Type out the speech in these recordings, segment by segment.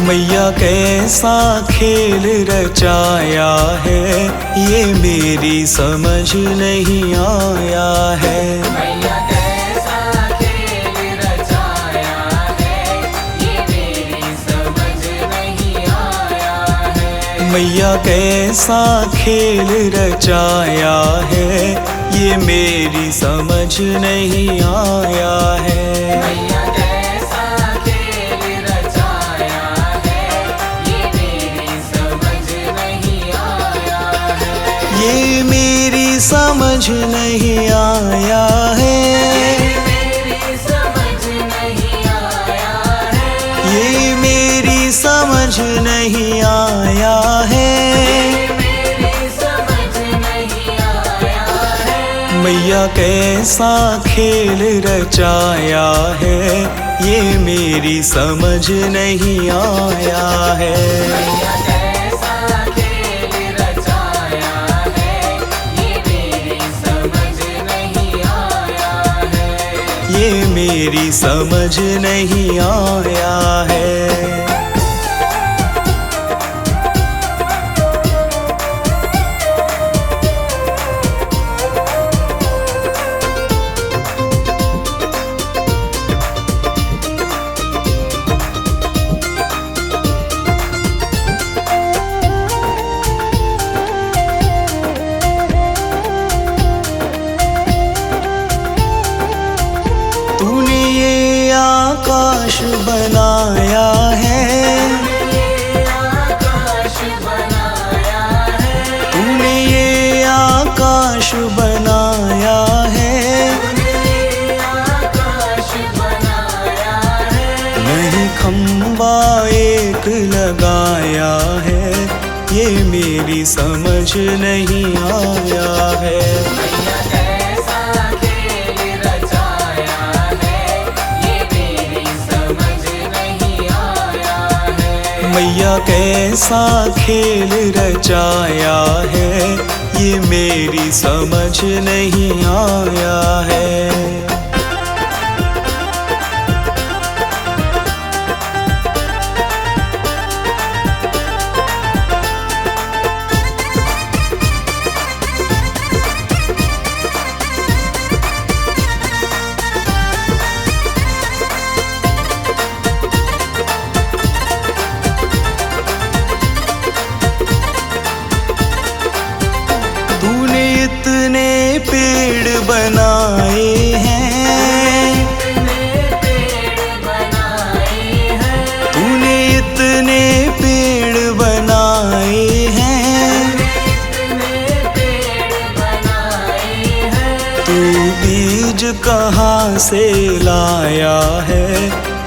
मैया कैसा खेल रचाया है, ये मेरी समझ नहीं आया है। मैया कैसा खेल रचाया है, ये मेरी समझ नहीं आया है। मैया कैसा खेल रचाया है, ये मेरी समझ नहीं आया है। मैया कैसा खेल रचाया है, ये मेरी समझ नहीं आया है। ये मेरी समझ नहीं आया है। मेरी समझ नहीं आया है। ये मेरी समझ नहीं आया है। मेरी समझ नहीं आया है। मैया कैसा खेल रचाया है, ये मेरी समझ नहीं आया है। मैया कैसा खेल रचाया है, ये मेरी समझ नहीं आया है। ये मेरी समझ नहीं आया है। तूने ये आकाश बनाया है, आकाश बनाया है। तूने ये आकाश बनाया है। आकाश बनाया है। नहीं खंबा एक लगाया है, ये मेरी समझ नहीं आया है। मैया कैसा खेल रचाया है, ये मेरी समझ नहीं आया है। मैया कैसा खेल रचाया है, ये मेरी समझ नहीं आया है। तूने इतने पेड़ बनाए हैं, पेड़ बनाए हैं। तूने इतने पेड़ बनाए हैं। पेड़ बनाए हैं। तू बीज कहाँ से लाया है,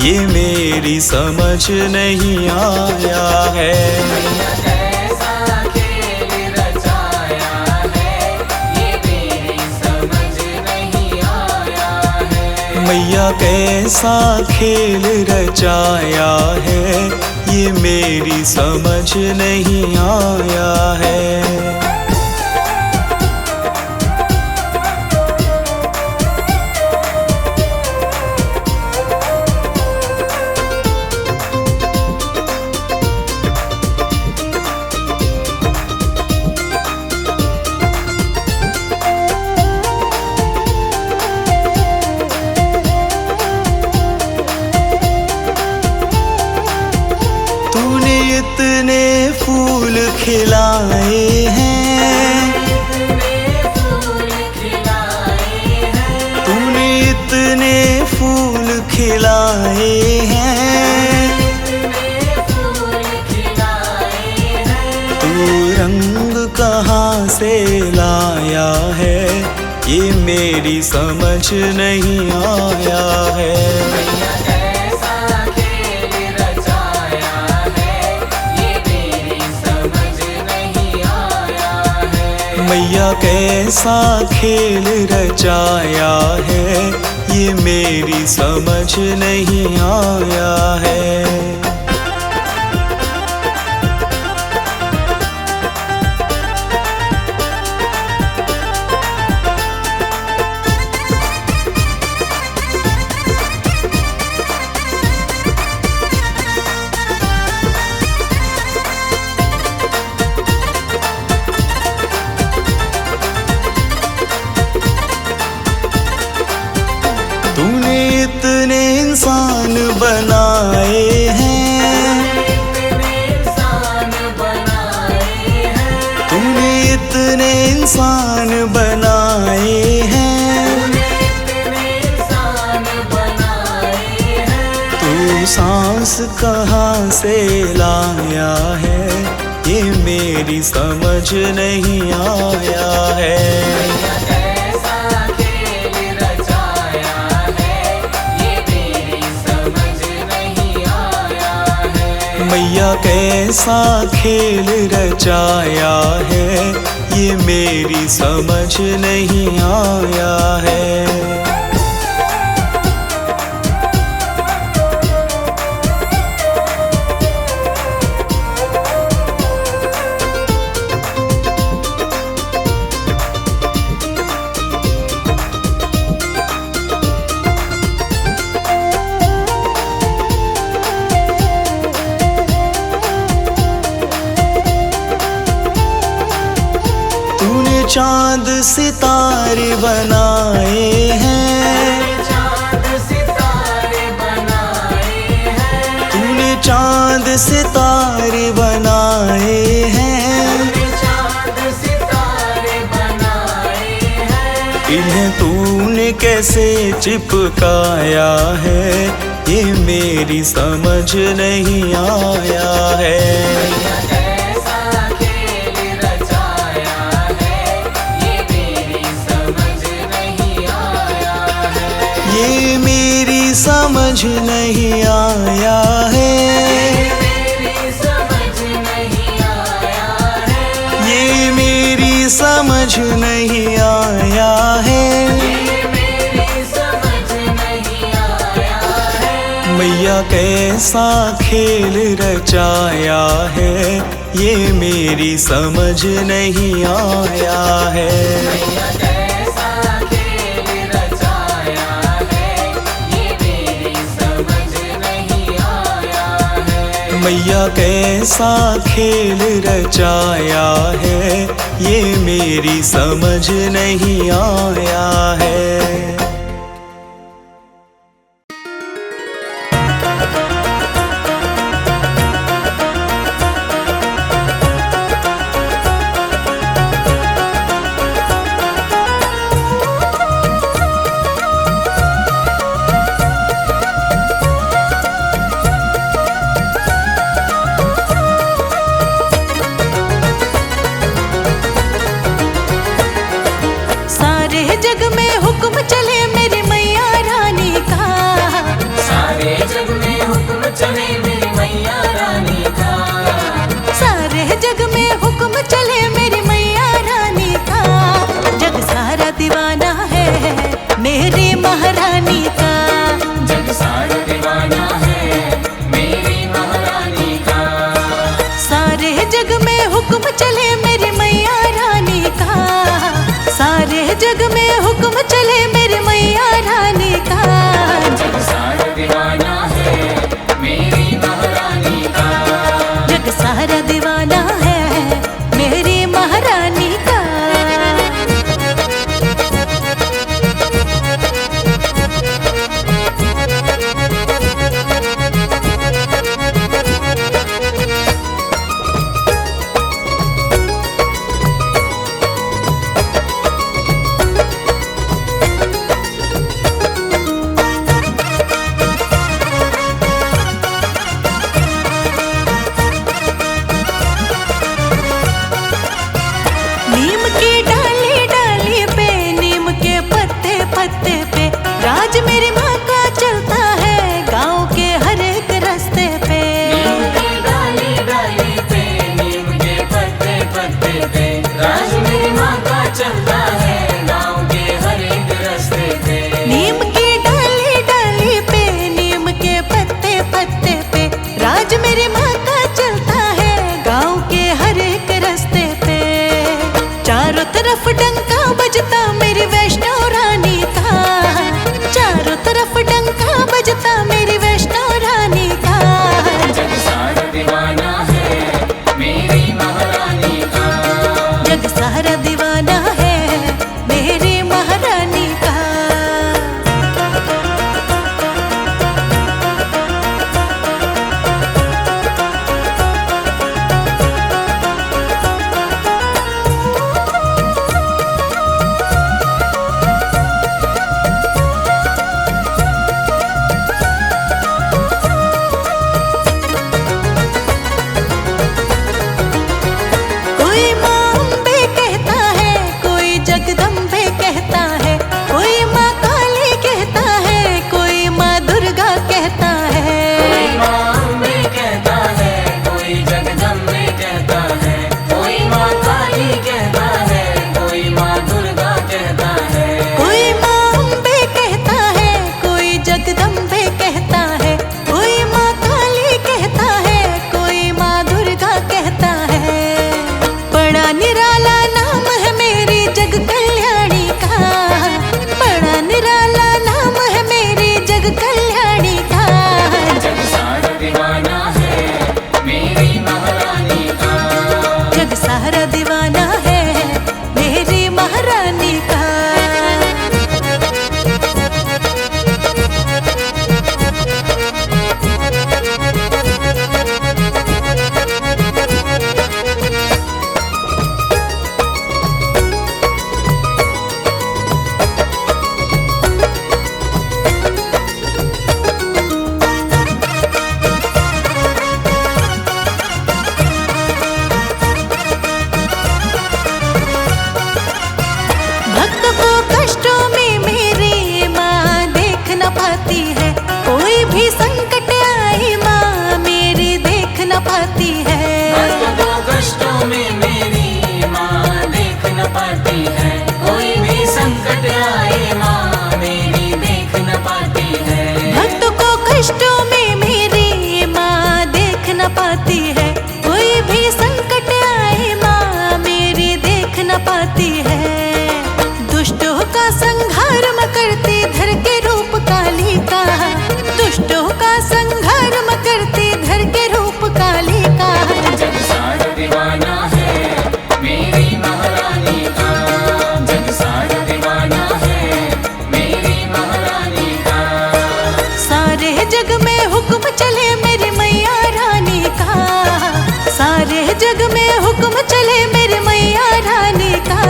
ये मेरी समझ नहीं आया है। मैया कैसा खेल रचाया है, ये मेरी समझ नहीं आया है। मैया कैसा खेल रचाया है, ये मेरी समझ नहीं आया है। तूने इतने फूल खिलाए हैं, फूल खिलाए हैं। तूने इतने फूल खिलाए हैं। फूल खिलाए हैं। तू रंग कहाँ से लाया है, ये मेरी समझ नहीं आया है। मैया कैसा खेल रचाया है, ये मेरी समझ नहीं आया है। मैया कैसा खेल रचाया है, ये मेरी समझ नहीं आया है। इतने इंसान बनाए हैं, इतने इंसान बनाए हैं। तू सांस कहाँ से लाया है, ये मेरी समझ नहीं आया है। कैसा खेल रचाया है, ये मेरी समझ नहीं आया है। मैया कैसा खेल रचाया है, ये मेरी समझ नहीं आया है। तूने चांद सितारे बनाए हैं, चांद सितारे बनाए हैं। तूने चांद सितारे बनाए हैं, चांद सितारे बनाए हैं। इन्हें तूने कैसे चिपकाया है, ये मेरी समझ नहीं आया है। कैसा खेल रचाया है, ये मेरी समझ नहीं आया है। ये मेरी समझ नहीं आया है, मेरी समझ नहीं आया है। ये मेरी समझ नहीं आया है। ये मेरी समझ नहीं आया है। मैया कैसा खेल रचाया है, ये मेरी समझ नहीं आया है। कैसा खेल रचाया है, ये मेरी समझ नहीं आया है। मैया कैसा खेल रचाया है, ये मेरी समझ नहीं आया है। सारे जग में हुक्म चले मेरी मैया रानी का, सारे जग में हुक्म चले मेरी मैया रानी का। सारे जग में हुक्म चले मेरी मैया रानी का। जग सारा दीवाना है मेरी महारानी का। जग सारा दीवाना है मेरी महारानी का। सारे जग में हुक्म चले मेरी मैया रानी का। सारे जग में हुक्म चले मेरी मैया रानी का। जग सारा दीवाना है मेरी महारानी का। जग सारा दीवाना है मेरी महारानी का। नीम की डाली डाली पे, नीम के पत्ते पत्ते पे, राज मेरी माँ का चलता है गाँव के हर एक रास्ते पे। नीम की डाली डाली पे, नीम के पत्ते पत्ते पे, राज मेरी माँ का चलता है गाँव के हर एक रास्ते पे। नीम की डाली डाली पे, नीम के पत्ते पत्ते पे, राज मेरी माँ का चलता है गाँव के हर एक रास्ते पे। चारों तरफ डंका बजता मेरी वैष्णो रानी का। चारों तरफ डंका बजता मेरी वैष्णो रानी का। जग सारा दीवाना है मेरी महारानी का। जग सारा दीवाना है मेरी महारानी का। भी संकट आए माँ मेरी देख न पाती है। भक्त को कष्टों में मेरी माँ देख न पाती है। कोई भी संकट आए माँ मेरी देख न पाती है। भक्त को कष्टों में मेरी माँ देख न पाती है। कोई भी संकट आए माँ मेरी देख न पाती है। दुष्टों का संहार म करती धर के रूप काली का। दुष्टों का संहार म करती धर के रूप काली का। जग सारा दीवाना है मेरी महारानी का। जग सारा दीवाना है मेरी महारानी का। सारे जग में हुक्म चले मेरी मैया रानी का। सारे जग में हुक्म चले मेरी मैया रानी का।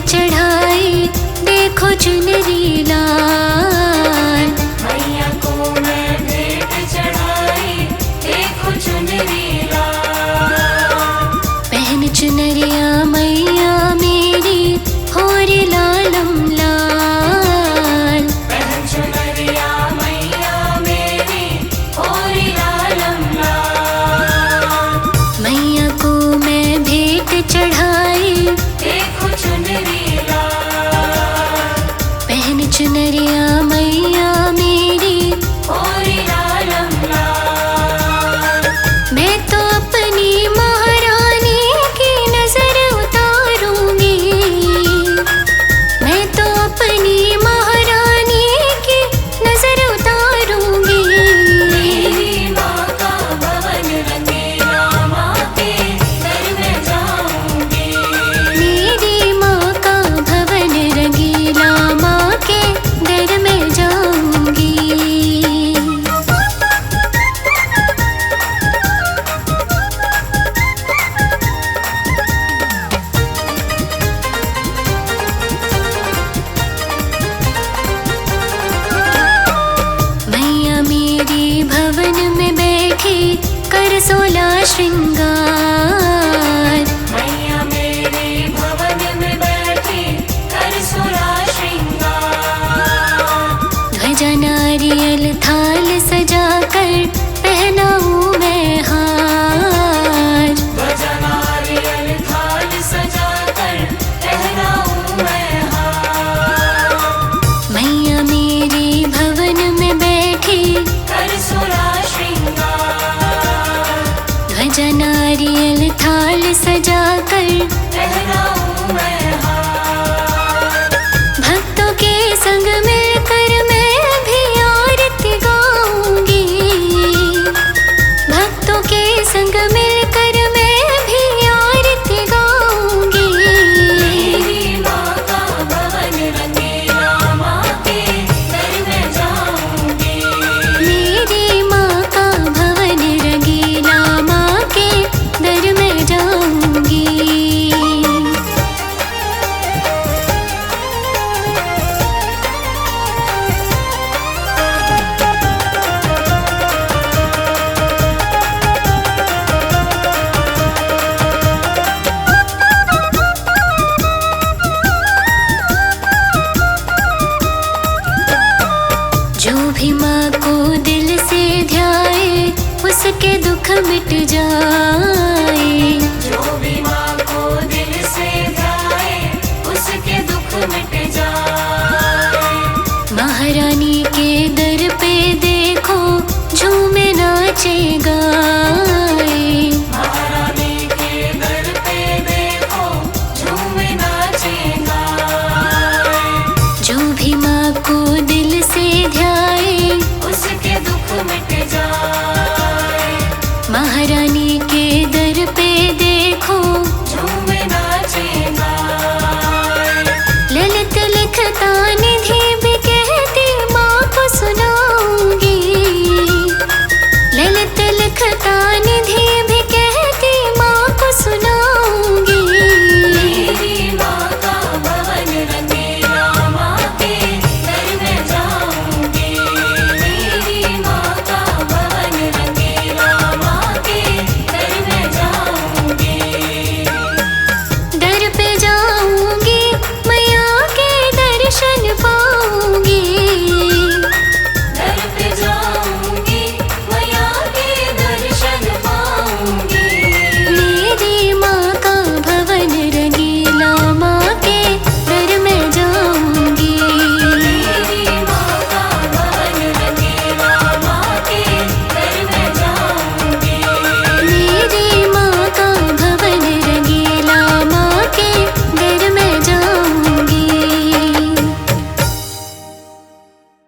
चढ़ाई देखो चुनरी लाल। मैया को मैं भेंट चढ़ाई देखो चुनरी लाल। पहन चुनरिया मैया मेरी होर लालम लाल। पहन चुनरिया मैया मेरी होरी लालम लाल। मैया को मैं भेंट चढ़ाई देखो चुनरी लाल। पहन चुनरिया मैया मेरी होरी लालम लाल। मैं तो अपनी महारानी की नजर उतारूंगी। मैं तो अपनी महारानी की नजर उतारूंगी। मेरी माँ का भवन रंगीला माँ के दर में जाऊंगी। मेरी माँ का भवन रंगीला माँ के दर में जाऊंगी। मैया मेरी भवन में बैठी कर 16 श्रृंगार। मैया मेरे भवन में बैठी कर 16 श्रृंगार। ध्वजा नारियल थाल सजाकर पहनाऊं मैं हार। ध्वजा नारियल थाल सजाकर पहनाऊं मैं हार। मैया मेरी भवन में बैठी कर 16 श्रृंगार। ध्वजा नारियल थाल सजाकर पहनाऊं मैं हार। भक्तों के संग मिलकर मैं भी आरती गाऊंगी। भक्तों के संग मिलकर मैं भी आरती गाऊंगी। मेरी माँ का भवन रंगीला माँ के दर में जाऊंगी। मेरी माँ का भवन रंगीला माँ के दर में जाऊंगी। जो भी माँ को दिल से ध्याए उसके दुख मिट जाए। जो भी माँ को दिल से ध्याए उसके दुख मिट जाए। महारानी के दर पे देखो झूमे नाचे